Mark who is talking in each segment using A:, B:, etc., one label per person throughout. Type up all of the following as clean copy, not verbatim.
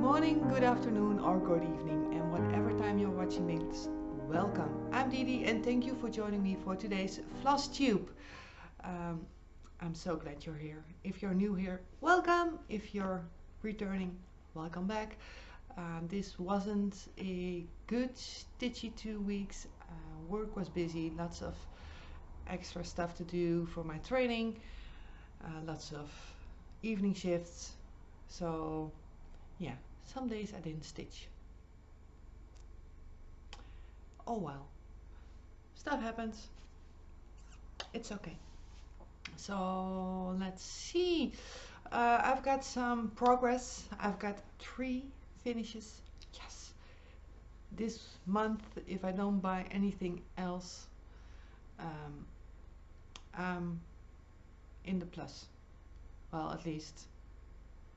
A: morning, good afternoon, or good evening, and whatever time you're watching this, welcome. I'm Didi, and thank you for joining me for today's Flosstube. Um, I'm so glad you're here. If you're new here, welcome. If you're returning, welcome back. This wasn't a good stitchy 2 weeks. Work was busy, lots of extra stuff to do for my training, lots of evening shifts. So yeah, some days I didn't stitch. Oh well, stuff happens. It's okay. So let's see. I've got some progress. I've got 3 finishes. Yes. This month, if I don't buy anything else, I'm in the plus. Well, at least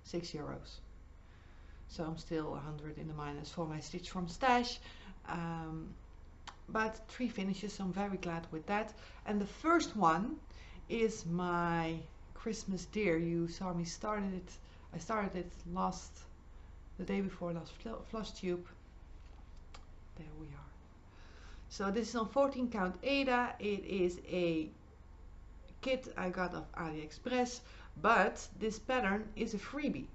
A: €6. So I'm still 100 in the minus for my stitch from stash. But 3 finishes, so I'm very glad with that. And the first one is my Christmas deer. You saw me started it. I started it the day before last Flosstube. There we are. So this is on 14 count Ada. It is a kit I got off AliExpress, but this pattern is a freebie.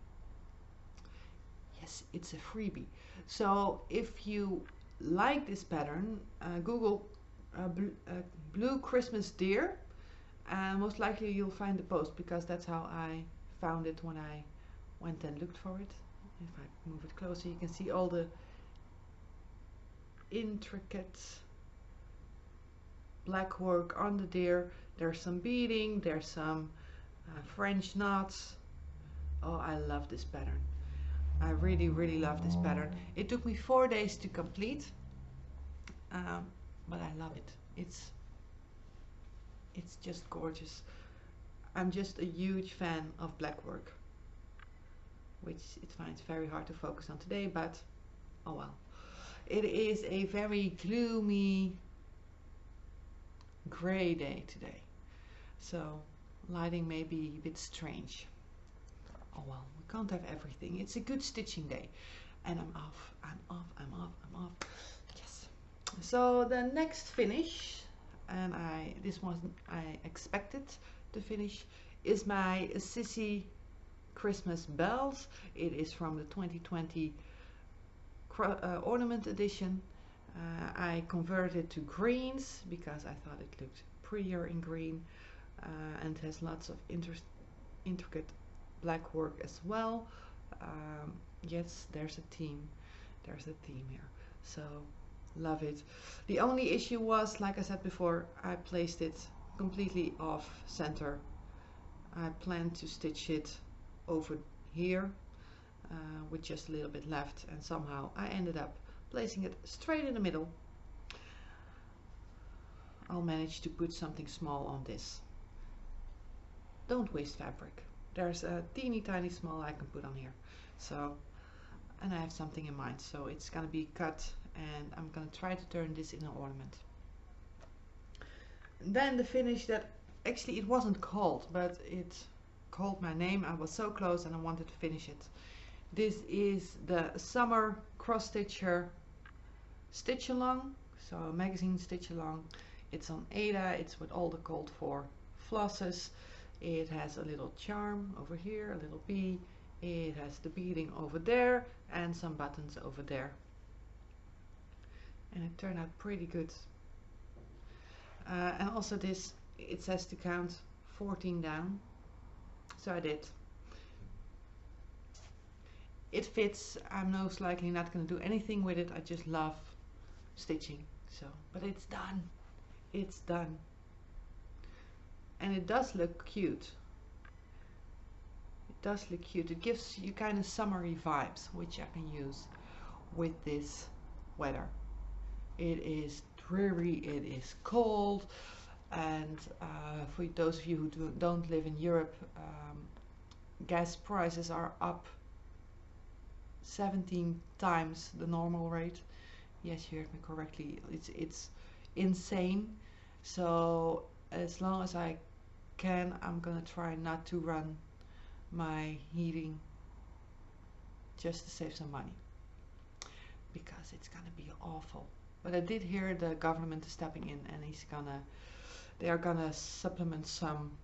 A: Yes, it's a freebie. So if you like this pattern, Google blue Christmas deer, and most likely you'll find the post, because that's how I found it when I went and looked for it. If I move it closer, you can see all the intricate black work on the deer. There's some beading, there's some French knots. Oh, I love this pattern. I really love this pattern. It took me 4 days to complete, but I love it. It's just gorgeous. I'm just a huge fan of black work, which it finds very hard to focus on today, but oh well. It is a very gloomy gray day today, so lighting may be a bit strange. Oh well, we can't have everything. It's a good stitching day. And I'm off. Yes. So the next finish, and this one I expected to finish, is my Sissy Christmas bells. It is from the 2020 ornament edition. I converted to greens because I thought it looked prettier in green, and has lots of intricate black work as well. Yes, there's a theme here, so love it. The only issue was, like I said before, I placed it completely off center. I planned to stitch it over here with just a little bit left, and somehow I ended up placing it straight in the middle. I'll manage to put something small on this. Don't waste fabric. There's a teeny tiny small I can put on here. So, and I have something in mind, so it's gonna be cut, and I'm gonna try to turn this in an ornament. And then the finish that actually it wasn't called, but it called my name. I was so close and I wanted to finish it. This is the summer cross stitcher stitch along, so a magazine stitch along. It's on Ada. It's with all the called for flosses. It has a little charm over here, a little bee. It has the beading over there and some buttons over there. And it turned out pretty good. And also this, it says to count 14 down. So I did. It fits. I'm most likely not going to do anything with it. I just love stitching. So, but it's done. It's done. And it does look cute. It does look cute. It gives you kind of summery vibes, which I can use with this weather. It is dreary, it is cold, and for those of you who don't live in Europe, gas prices are up 17 times the normal rate. Yes, you heard me correctly. It's insane. So as long as I can, I'm gonna try not to run my heating just to save some money, because it's gonna be awful. But I did hear the government is stepping in, and they are gonna supplement some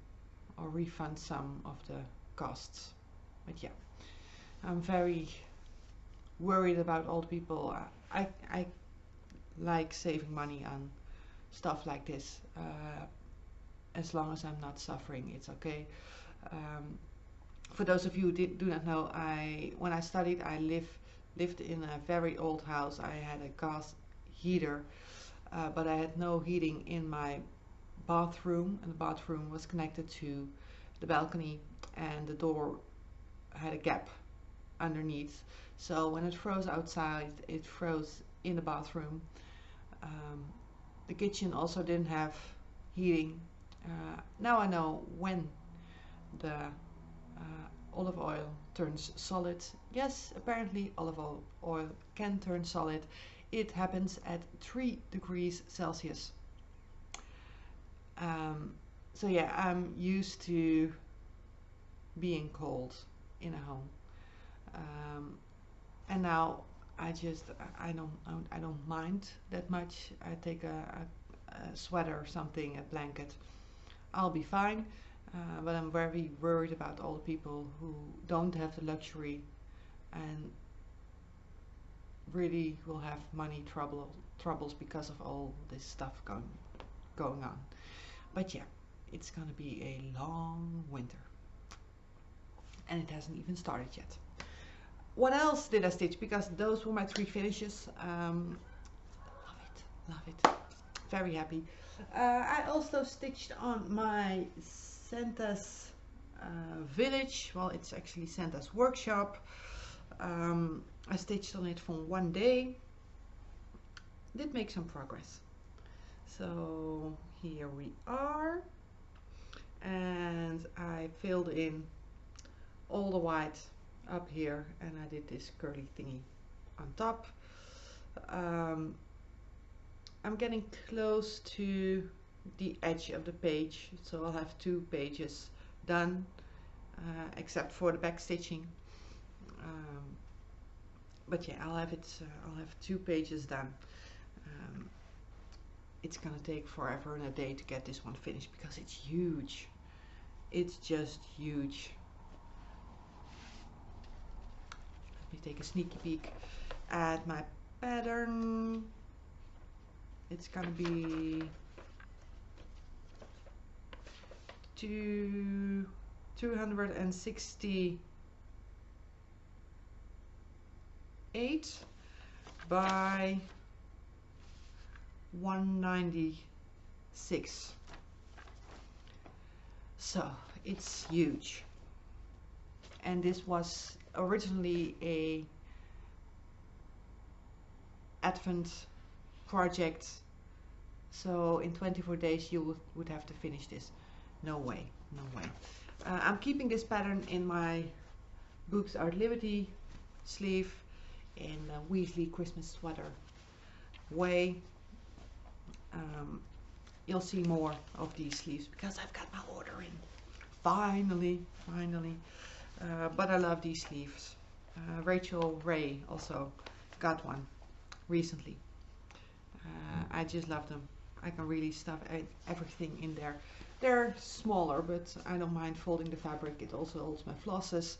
A: or refund some of the costs. But yeah, I'm very worried about old people. I like saving money on stuff like this. As long as I'm not suffering, it's okay. For those of you who do not know, when I studied, I lived in a very old house. I had a gas heater, but I had no heating in my bathroom, and the bathroom was connected to the balcony, and the door had a gap underneath. So when it froze outside, it froze in the bathroom. The kitchen also didn't have heating. Now I know when the olive oil turns solid. Yes, apparently olive oil can turn solid. It happens at 3 degrees Celsius. So yeah, I'm used to being cold in a home, and now I don't mind that much. I take a sweater or something, a blanket. I'll be fine. But I'm very worried about all the people who don't have the luxury and really will have money troubles because of all this stuff going on. But yeah, it's gonna be a long winter, and it hasn't even started yet. What else did I stitch? Because those were my 3 finishes. Love it, very happy. I also stitched on my Santa's village. Well, it's actually Santa's workshop. I stitched on it for 1 day. Did make some progress. So here we are, and I filled in all the white up here, and I did this curly thingy on top. I'm getting close to the edge of the page, so I'll have 2 pages done, except for the back stitching. But yeah, I'll have 2 pages done. It's gonna take forever and a day to get this one finished because it's huge. It's just huge. Let me take a sneaky peek at my pattern. It's gonna be 268 by 196. So it's huge, and this was originally a Advent project, so in 24 days you would have to finish this. No way, no way. I'm keeping this pattern in my Books Art Liberty sleeve in a Weasley Christmas sweater way. You'll see more of these sleeves because I've got my order in. Finally. But I love these sleeves. Rachel Ray also got one recently. I just love them. I can really stuff everything in there. They're smaller, but I don't mind folding the fabric. It also holds my flosses.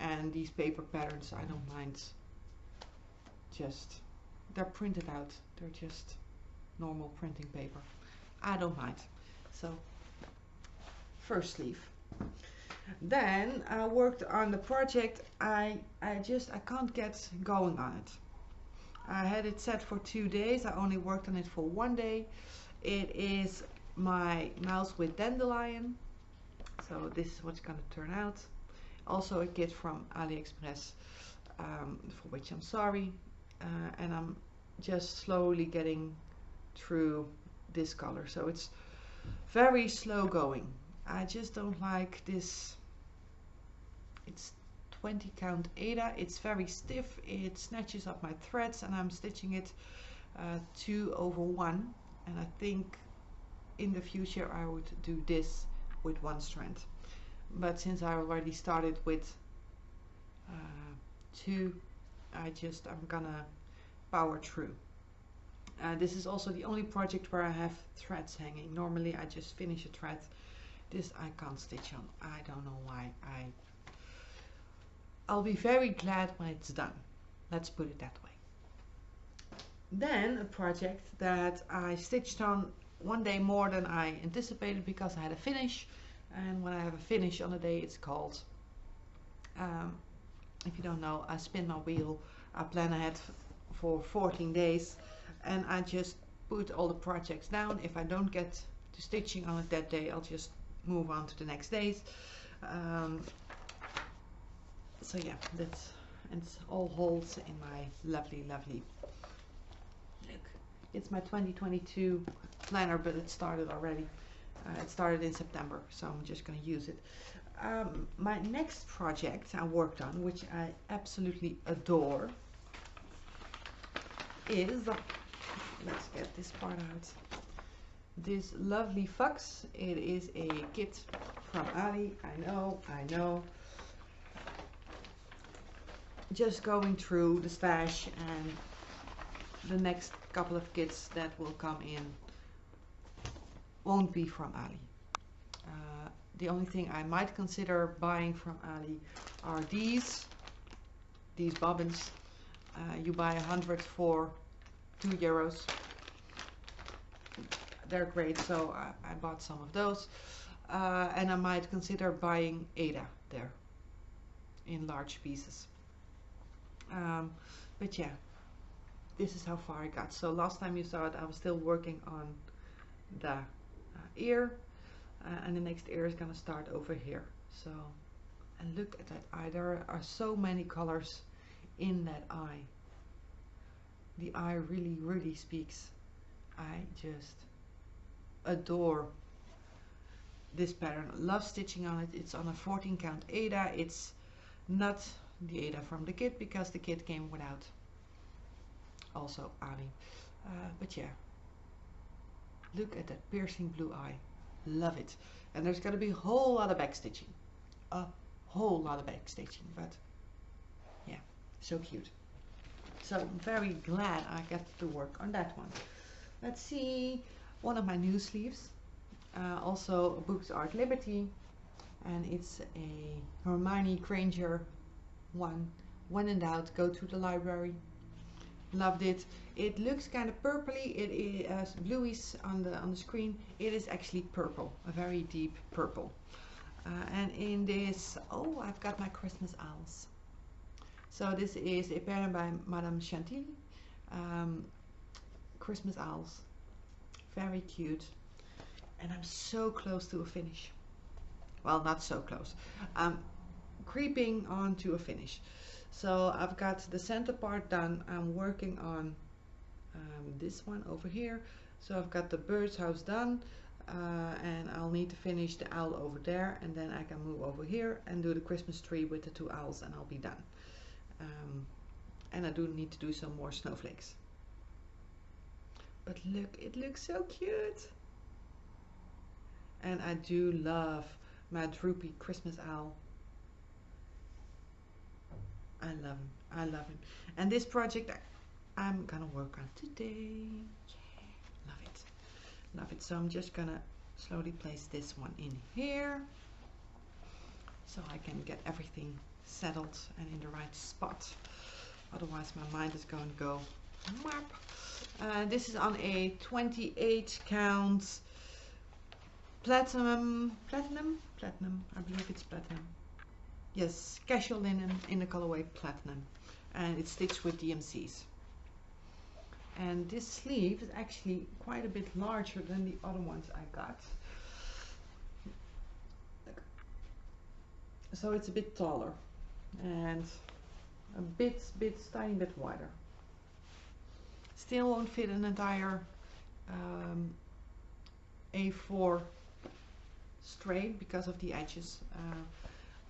A: And these paper patterns, I don't mind. They're printed out. They're just normal printing paper. I don't mind. So, first sleeve. Then I worked on the project. I can't get going on it. I had it set for 2 days. I only worked on it for 1 day. It is my mouse with dandelion. So this is what's gonna turn out. Also a kit from AliExpress, for which I'm sorry. And I'm just slowly getting through this color. So it's very slow going. I just don't like this. It's 20 count Aida. It's very stiff. It snatches up my threads, and I'm stitching it 2/1. And I think in the future I would do this with 1 strand. But since I already started with 2 I'm gonna power through. This is also the only project where I have threads hanging. Normally I just finish a thread. This I can't stitch on. I don't know why. I'll be very glad when it's done. Let's put it that way. Then a project that I stitched on one day more than I anticipated because I had a finish. And when I have a finish on a day, it's called, if you don't know, I spin my wheel. I plan ahead for 14 days and I just put all the projects down. If I don't get to stitching on it that day, I'll just move on to the next days. So yeah, it's all holds in my lovely, lovely, look, it's my 2022 planner, but it started already. It started in September, so I'm just going to use it. My next project I worked on, which I absolutely adore, is, let's get this part out, this lovely fox. It is a kit from Ali. I know. Just going through the stash, and the next couple of kits that will come in won't be from Ali. The only thing I might consider buying from Ali are these bobbins. You buy 100 for €2. They're great, so I bought some of those. And I might consider buying Ada there in large pieces. But yeah, this is how far I got. So last time you saw it, I was still working on the ear, and the next ear is gonna start over here. So, and look at that eye. There are so many colors in that eye. The eye really, really speaks. I just adore this pattern. Love stitching on it. It's on a 14 count Ada. It's not the Ada from the kit because the kit came without also Ali. But yeah, look at that piercing blue eye. Love it. And there's going to be a whole lot of back stitching. A whole lot of back stitching, but yeah, so cute. So I'm very glad I got to work on that one. Let's see, one of my new sleeves, also a Books Art Liberty, and it's a Hermione Granger one. When in doubt, go to the library. Loved it. It looks kind of purpley. It is bluish on the screen. It is actually purple, a very deep purple. And in this, oh, I've got my Christmas owls. So this is a pattern by Madame Chantilly. Christmas owls, very cute. And I'm so close to a finish. Well, not so close. I'm creeping on to a finish. So I've got the center part done. I'm working on this one over here. So I've got the bird's house done, and I'll need to finish the owl over there, and then I can move over here and do the Christmas tree with the 2 owls, and I'll be done. And I do need to do some more snowflakes. But look, it looks so cute. And I do love my droopy Christmas owl. I love him. I love him. And this project I'm gonna work on today. Yeah, love it. Love it. So I'm just gonna slowly place this one in here so I can get everything settled and in the right spot. Otherwise my mind is going to go whap. This is on a 28 count platinum, I believe it's platinum. Yes, casual linen in the colorway platinum, and it's stitched with DMCs. And this sleeve is actually quite a bit larger than the other ones I got. So it's a bit taller and a tiny bit wider. Still won't fit an entire A4 straight because of the edges,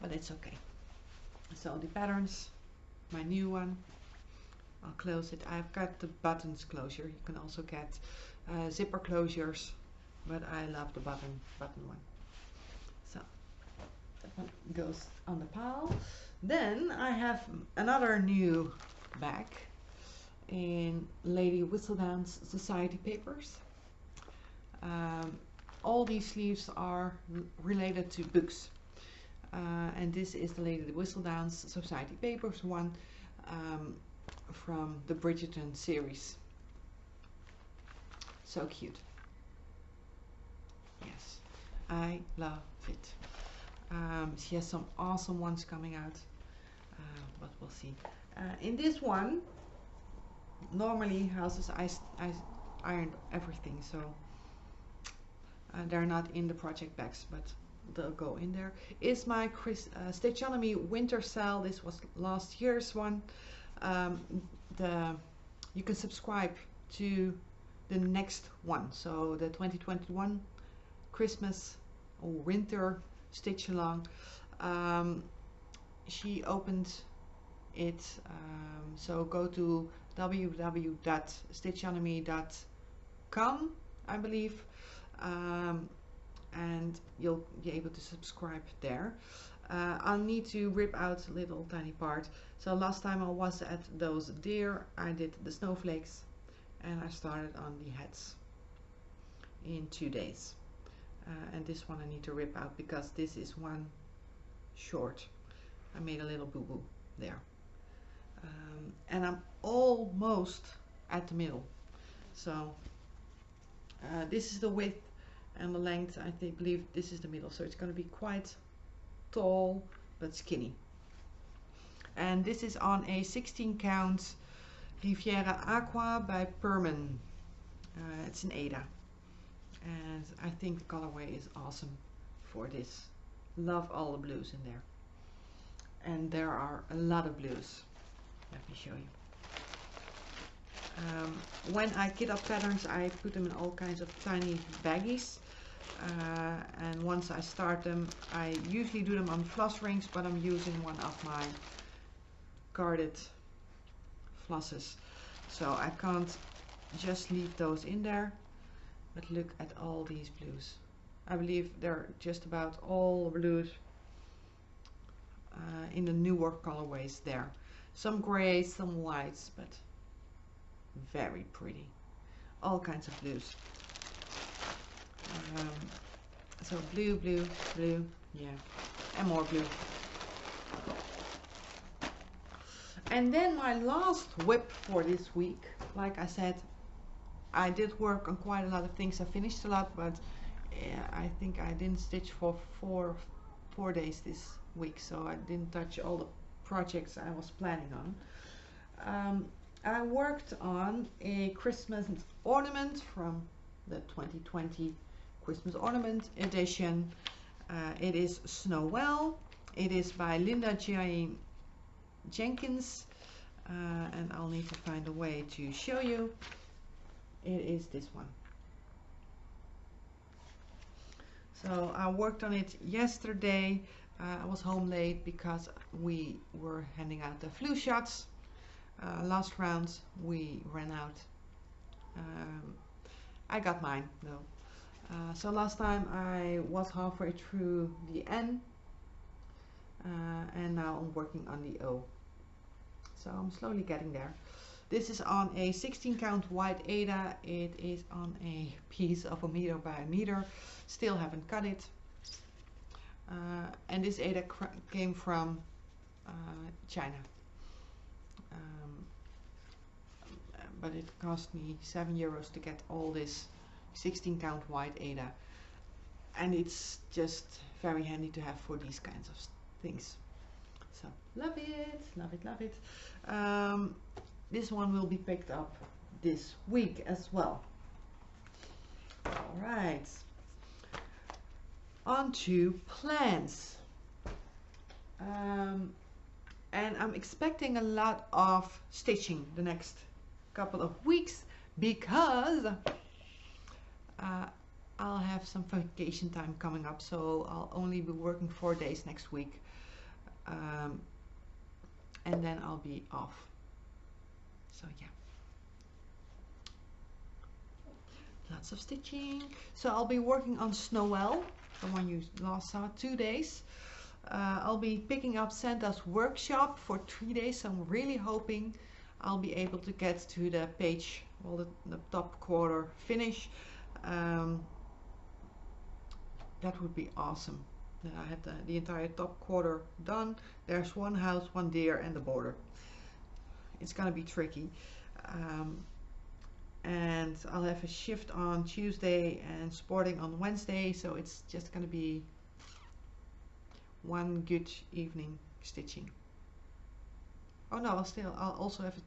A: but it's okay. So the patterns, my new one, I'll close it. I've got the buttons closure. You can also get zipper closures, but I love the button one. So that one goes on the pile. Then I have another new bag in Lady Whistledown's Society Papers. All these sleeves are related to books. And this is the Lady Whistledown's Society Papers one from the Bridgerton series. So cute. Yes, I love it. She has some awesome ones coming out, but we'll see. In this one, normally houses I ironed everything, so they're not in the project bags, but they'll go in there. Is my Stitchonomy winter sale. This was last year's one. You can subscribe to the next one, so the 2021 Christmas or winter stitch along. She opened it, so go to www.stitchonomy.com, I believe, and you'll be able to subscribe there. I'll need to rip out a little tiny part. So last time I was at those deer, I did the snowflakes and I started on the heads in 2 days. And this one I need to rip out because this is one short. I made a little boo-boo there. And I'm almost at the middle. So this is the width and the length. I believe this is the middle. So it's going to be quite tall but skinny. And this is on a 16 count Riviera Aqua by Perman. It's an Ada. And I think the colorway is awesome for this. Love all the blues in there. And there are a lot of blues. Let me show you. When I kit up patterns, I put them in all kinds of tiny baggies. And once I start them, I usually do them on floss rings, but I'm using one of my carded flosses. So I can't just leave those in there. But look at all these blues. I believe they're just about all blues in the newer colorways there. Some grays, some whites, but very pretty. All kinds of blues. So blue, blue, blue, yeah, and more blue. And then my last whip for this week, like I said, I did work on quite a lot of things. I finished a lot, but I think I didn't stitch for four days this week, so I didn't touch all the projects I was planning on. I worked on a Christmas ornament from the 2020 Christmas ornament edition. It is Snowell. It is by Linda Jane Jenkins, and I'll need to find a way to show you. It is this one. So I worked on it yesterday. I was home late because we were handing out the flu shots. Last round we ran out. I got mine though. So last time I was halfway through the N, and now I'm working on the O. So I'm slowly getting there. This is on a 16 count white Ada. It is on a piece of 1 meter by 1 meter. Still haven't cut it. And this Ada came from China. But it cost me €7 to get all this 16 count white Ada. And it's just very handy to have for these kinds of things. So love it, love it, love it. This one will be picked up this week as well. All right, on to plans. And I'm expecting a lot of stitching the next couple of weeks because I'll have some vacation time coming up, so I'll only be working 4 days next week, and then I'll be off. So yeah, lots of stitching. So I'll be working on Snowell, the one you last saw, 2 days. I'll be picking up Santa's workshop for 3 days, so I'm really hoping I'll be able to get to the page, well, the top quarter finish. That would be awesome. Then I have the entire top quarter done. There's one house, one deer, and the border. It's gonna be tricky. And I'll have a shift on Tuesday and sporting on Wednesday, so it's just gonna be one good evening stitching. Oh no, I'll also have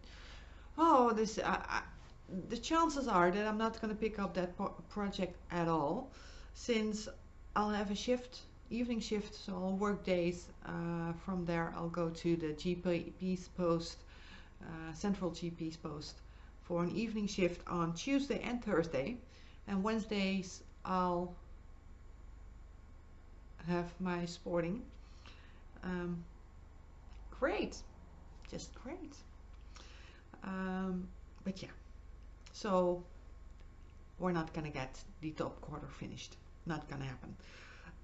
A: the chances are that I'm not gonna pick up that project at all, since I'll have a shift, evening shift, so I'll work days. From there I'll go to the GP's post, Central GP's post, for an evening shift on Tuesday and Thursday, and Wednesdays I'll have my sporting. Great, just great. But yeah, so we're not gonna get the top quarter finished, not gonna happen.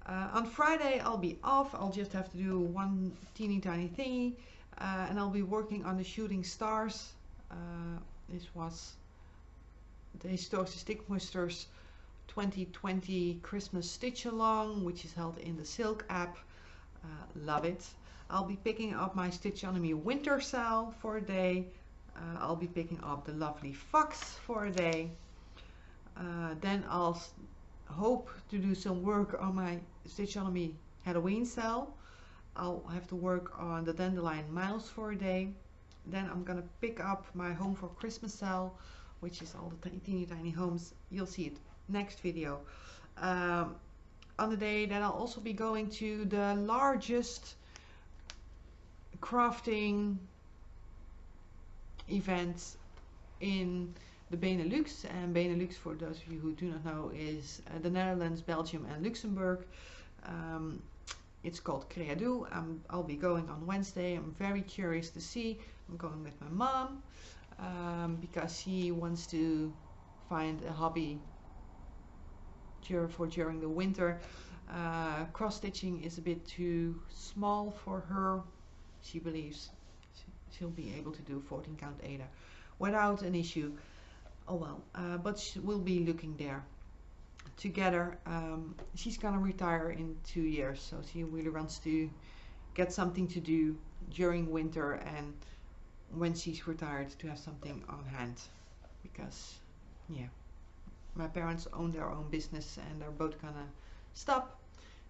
A: On Friday I'll be off. I'll just have to do one teeny tiny thingy, and I'll be working on the Shooting Stars. This was the Historische Stickmusters 2020 Christmas Stitch Along, which is held in the Silk app. Love it. I'll be picking up my Stitchonomy Winter Sale for a day. I'll be picking up the lovely Fox for a day. Then I'll hope to do some work on my Stitchonomy Halloween sale. I'll have to work on the Dandelion Miles for a day. Then I'm gonna pick up my Home for Christmas sale, which is all the teeny tiny homes. You'll see it next video. On the day that I'll also be going to the largest crafting event in the Benelux, and Benelux, for those of you who do not know, is the Netherlands, Belgium and Luxembourg. It's called Creado. I'll be going on Wednesday. I'm very curious to see. I'm going with my mom because she wants to find a hobby during the winter. Cross stitching is a bit too small for her. She believes she'll be able to do 14 count Ada without an issue. Oh well, but we'll be looking there together. She's gonna retire in 2 years, so she really wants to get something to do during winter, and when she's retired to have something on hand, because yeah, my parents own their own business and they're both gonna stop,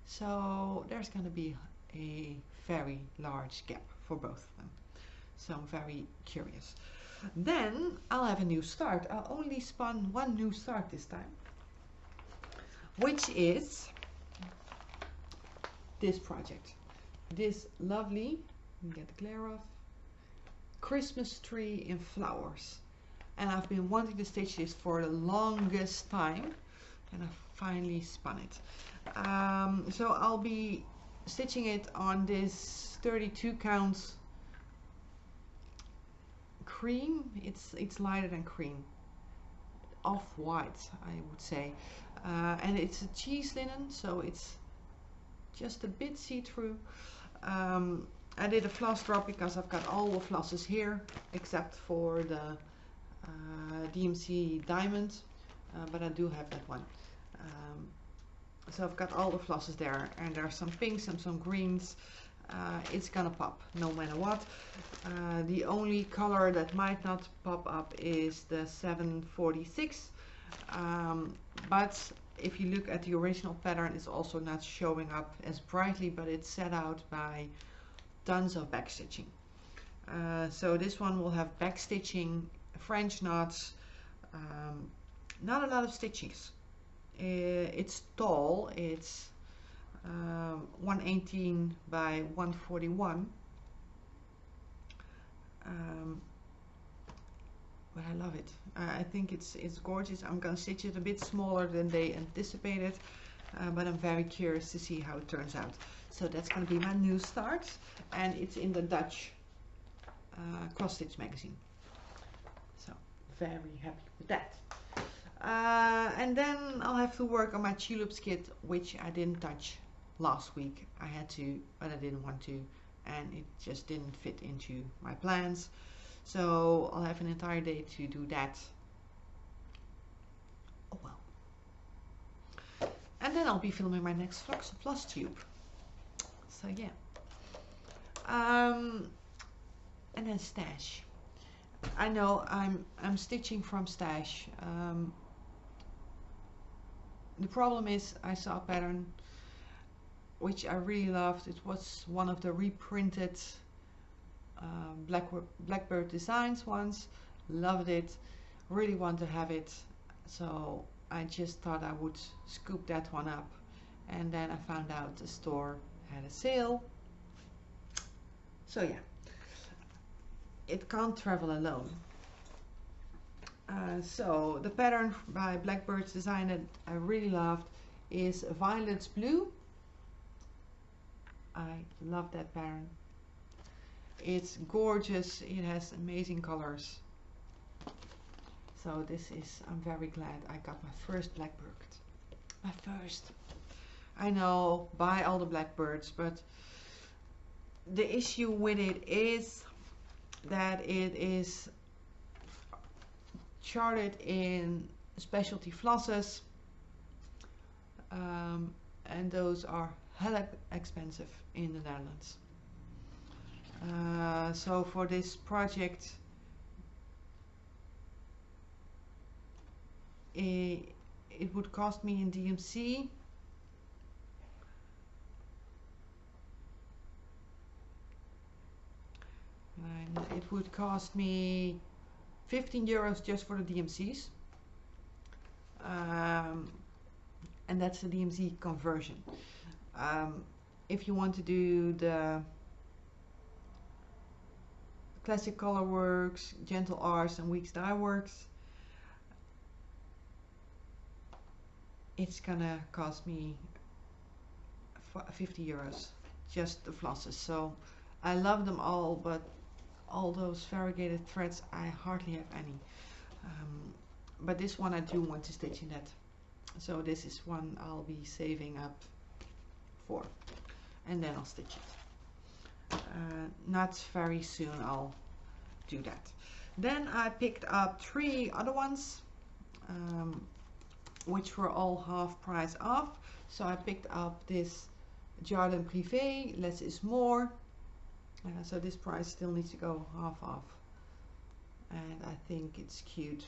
A: so there's gonna be a very large gap for both of them. So I'm very curious. Then I'll have a new start. I'll only spun one new start this time, which is this project. This lovely, get the glare off, Christmas tree in flowers. And I've been wanting to stitch this for the longest time, and I finally spun it. So I'll be stitching it on this 32 count cream. It's lighter than cream, off-white I would say, and it's a cheese linen, so it's just a bit see-through. I did a floss drop because I've got all the flosses here except for the DMC Diamond, but I do have that one. So I've got all the flosses there, and there are some pinks and some greens. It's gonna pop no matter what. The only color that might not pop up is the 746, but if you look at the original pattern, it's also not showing up as brightly, but it's set out by tons of backstitching. So this one will have backstitching, French knots, not a lot of stitchings. It's tall, it's 118 by 141, but I love it. I think it's gorgeous. I'm gonna stitch it a bit smaller than they anticipated, but I'm very curious to see how it turns out. So that's gonna be my new start, and it's in the Dutch cross stitch magazine, so very happy with that. And then I'll have to work on my tulips kit, which I didn't touch last week. I had to, but I didn't want to, and it just didn't fit into my plans. So I'll have an entire day to do that. Oh well. And then I'll be filming my next Flosstube. So yeah. And then stash. I know I'm stitching from stash. The problem is I saw a pattern which I really loved. It was one of the reprinted Blackbird Designs ones. Loved it. Really want to have it. So I just thought I would scoop that one up. And then I found out the store had a sale. So yeah. It can't travel alone. So the pattern by Blackbird's Design that I really loved is Violet's Blue. I love that pattern. It's gorgeous. It has amazing colors. So this is, I'm very glad I got my first Blackbird. My first. I know, buy all the Blackbirds, but the issue with it is that it is charted in specialty flosses, and those are hella expensive in the Netherlands. So for this project, it would cost me in DMC it would cost me 15 euros just for the DMCs, and that's the DMC conversion. If you want to do the Classic Color Works, Gentle Arts and Weeks Dye Works, it's gonna cost me 50 euros just the flosses. So I love them all, but all those variegated threads I hardly have any. But this one I do want to stitch in that. So this is one I'll be saving up for, and then I'll stitch it. Not very soon I'll do that. Then I picked up 3 other ones, which were all half price off. So I picked up this Jardin Privé, Less is More. So this price still needs to go half off, and I think it's cute.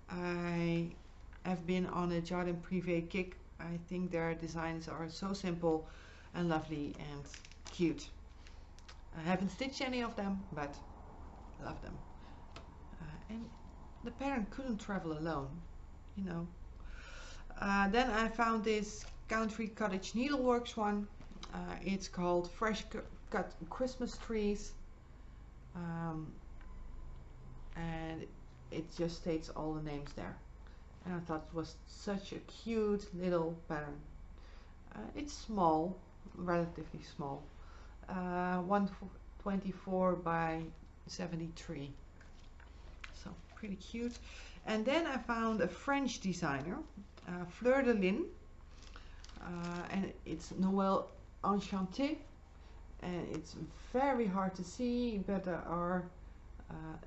A: I have been on a Jardin Privé kick. I think their designs are so simple and lovely and cute. I haven't stitched any of them, but love them. And the pattern couldn't travel alone, you know. Then I found this Country Cottage Needleworks one. It's called Fresh Cut Christmas Trees, and it just states all the names there, and I thought it was such a cute little pattern. It's small, relatively small, 124 by 73, so pretty cute. And then I found a French designer, Fleur de Lin, and it's Noël Enchanté. And it's very hard to see, but there are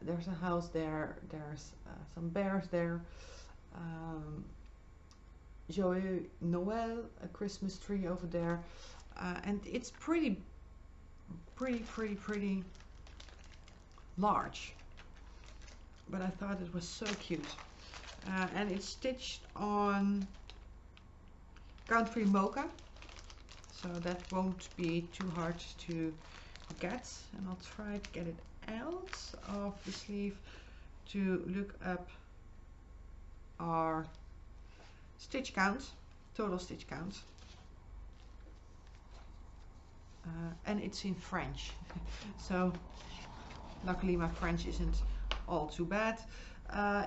A: there's a house there, there's some bears there, Joyeux Noël, a Christmas tree over there, and it's pretty large, but I thought it was so cute. And it's stitched on Country Mocha, so that won't be too hard to get. And I'll try to get it out of the sleeve to look up our stitch count, total stitch count. And it's in French, so luckily my French isn't all too bad.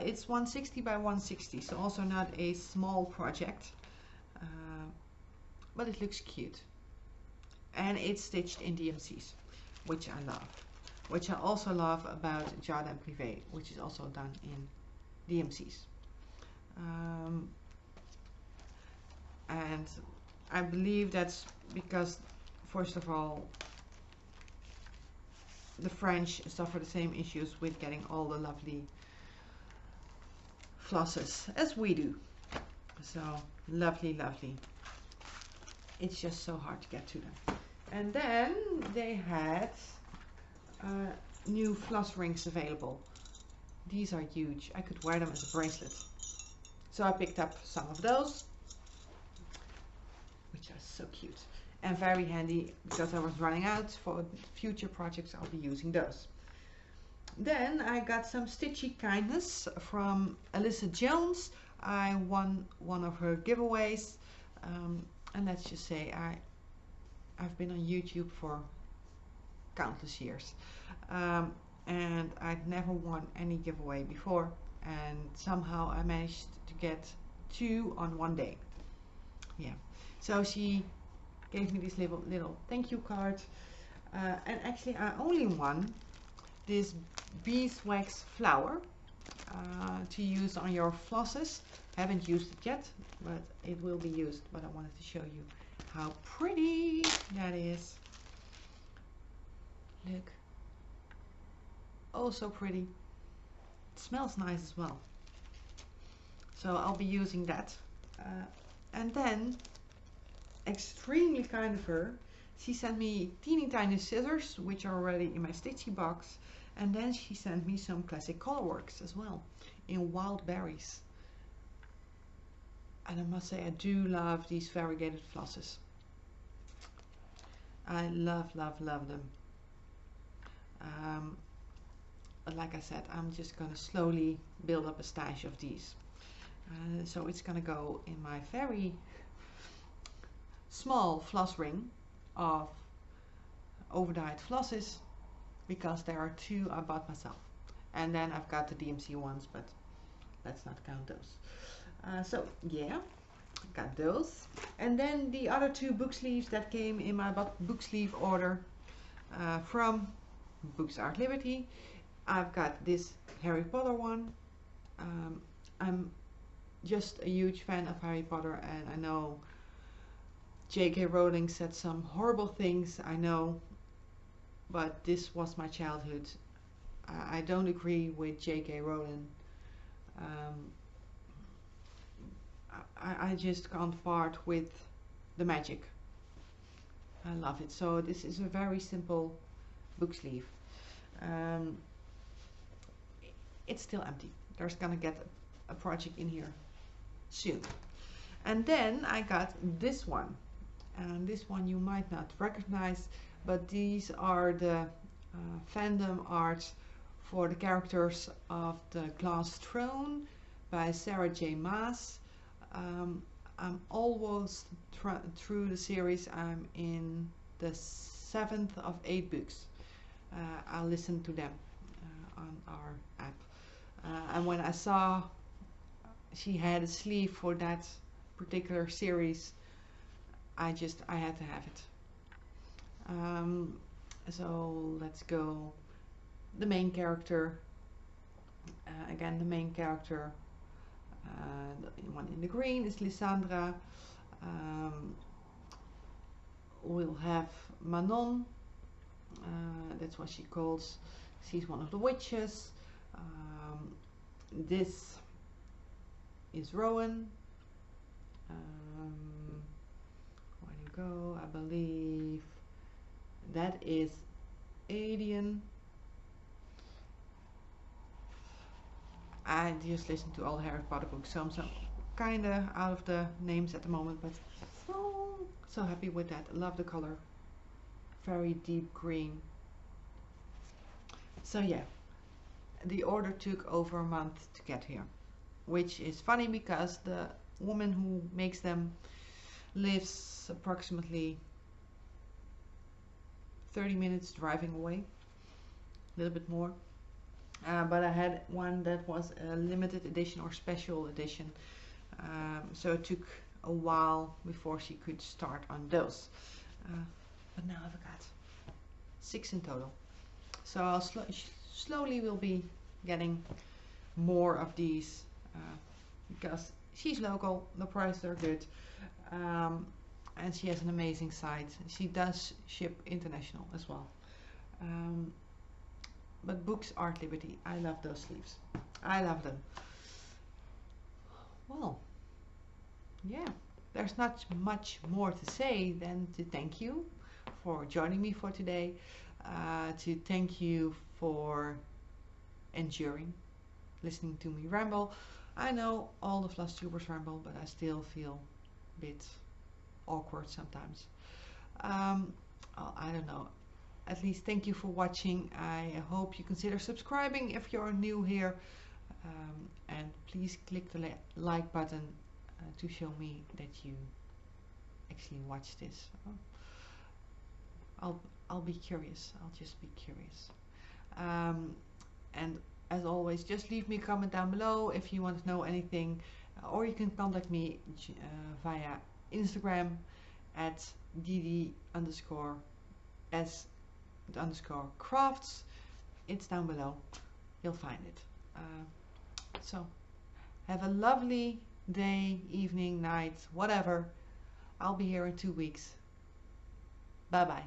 A: It's 160 by 160, so also not a small project, but it looks cute, and it's stitched in DMCs, which I love, which I also love about Jardin Privé, which is also done in DMCs. And I believe that's because, first of all, the French suffer the same issues with getting all the lovely flosses as we do. So lovely, lovely. It's just so hard to get to them. And then they had new floss rings available. These are huge. I could wear them as a bracelet. So I picked up some of those, which are so cute and very handy because I was running out. For future projects I'll be using those. Then I got some Stitchy Kindness from Alyssa Jones. I won one of her giveaways, and let's just say I've been on YouTube for countless years, and I'd never won any giveaway before, and somehow I managed to get 2 on one day. Yeah, so she gave me this little thank you card, and actually I only won this beeswax flower to use on your flosses. Haven't used it yet, but it will be used. But I wanted to show you how pretty that is. Look, oh so pretty. It smells nice as well, so I'll be using that. And then, extremely kind of her, she sent me teeny tiny scissors, which are already in my Stitchy box, and then she sent me some classic colorworks as well in wild berries. And I must say I do love these variegated flosses. I love them. But like I said, I'm just gonna slowly build up a stash of these. So it's gonna go in my very small floss ring of overdyed flosses, because there are 2 I bought myself, and then I've got the DMC ones, but let's not count those. So yeah, got those. And then the other 2 book sleeves that came in my book sleeve order from Books Art Liberty. I've got this Harry Potter one. I'm just a huge fan of Harry Potter, and I know J.K. Rowling said some horrible things, I know, but this was my childhood. I don't agree with J.K. Rowling. I just can't part with the magic. I love it. So this is a very simple book sleeve. It's still empty. There's gonna get a project in here soon. And then I got this one, and this one you might not recognize, but these are the fandom art for the characters of the Glass Throne by Sarah J. Maas. I'm almost through the series. I'm in the 7th of 8 books. I'll listen to them on our app. And when I saw she had a sleeve for that particular series, I had to have it. So let's go. The main character, again the main character, the one in the green is Lysandra. We'll have Manon, that's what she calls, she's one of the witches. This is Rowan. Where do you go? I believe that is Adian. I just listened to all the Harry Potter books, so I'm kinda out of the names at the moment, but so happy with that. I love the color, very deep green. So yeah, the order took over a month to get here, which is funny because the woman who makes them lives approximately 30 minutes driving away, a little bit more. But I had one that was a limited edition or special edition, so it took a while before she could start on those. But now I've got 6 in total, so I'll slowly will be getting more of these because she's local, the prices are good, and she has an amazing site. She does ship international as well. But Books Art Liberty, I love those sleeves. I love them. Well, yeah, there's not much more to say than to thank you for joining me for today, to thank you for enduring listening to me ramble. I know all the Flosstubers ramble, but I still feel a bit awkward sometimes. I don't know. At least thank you for watching. I hope you consider subscribing if you're new here, and please click the like button to show me that you actually watch this. I'll be curious. I'll just be curious. And as always, just leave me a comment down below if you want to know anything, or you can contact me via Instagram at dd_s_crafts. It's down below. You'll find it. So have a lovely day, evening, night, whatever. I'll be here in 2 weeks. Bye bye.